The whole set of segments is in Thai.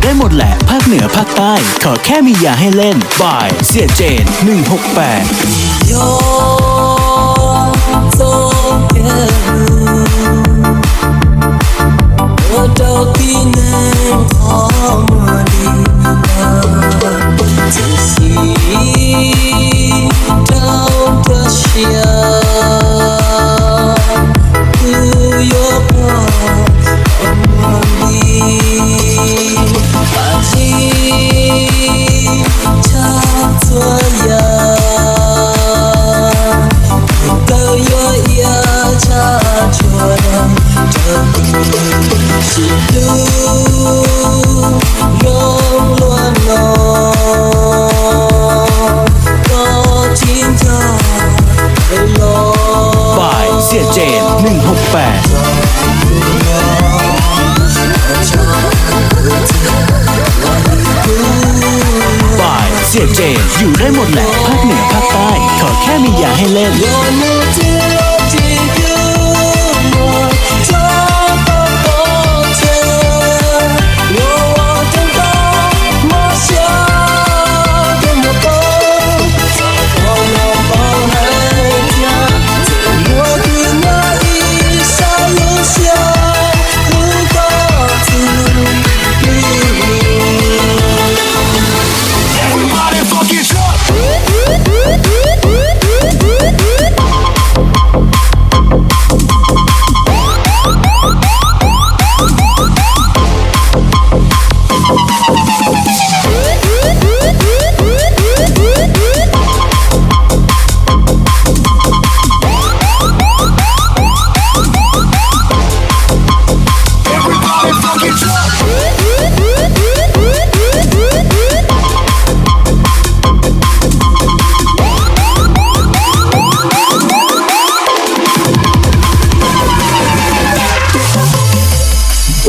ได้หมดแหละภาคเหนือภาคใต้ขอแค่มียาให้เล่นบายเสียเจน168โยโซเกลูโดกินคอมดีจะสีดาวประเชียโยโกเสียเจน168บายเสียเจนอยู่ได้หมดแหละภาคเหนือภาคใต้ขอแค่มียาให้เล่น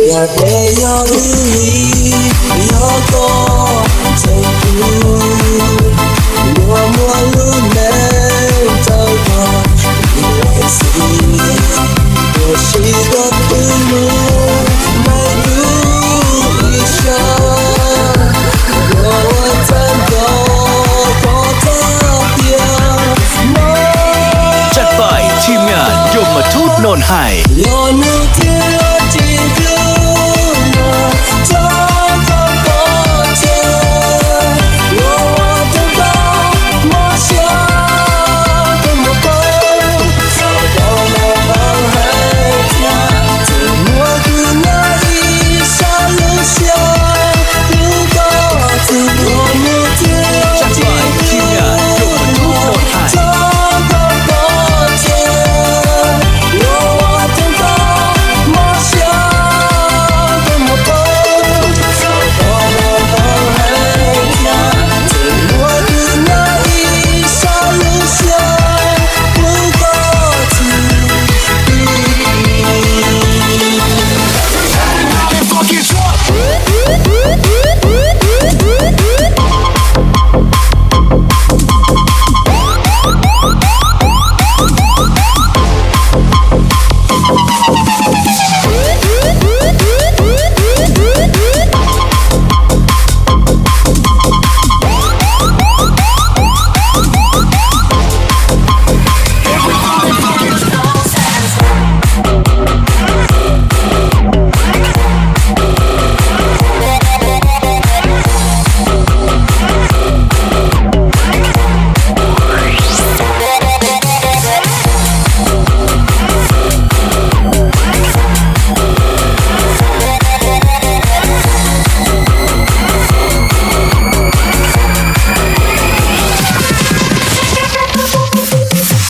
อยากได้ยอดยอดก็ใจกูรัวมัวลุ้นแน่เจ้าก็ยิ่งใหญ่สิตัวชีก็ตื่นรู้ไม่รู้อีกช้าก็ว่าฉันก็ขอเธอเพียงมอง จัดไปทีมงานยมทูตโนนไฮ ยอดนึกถึง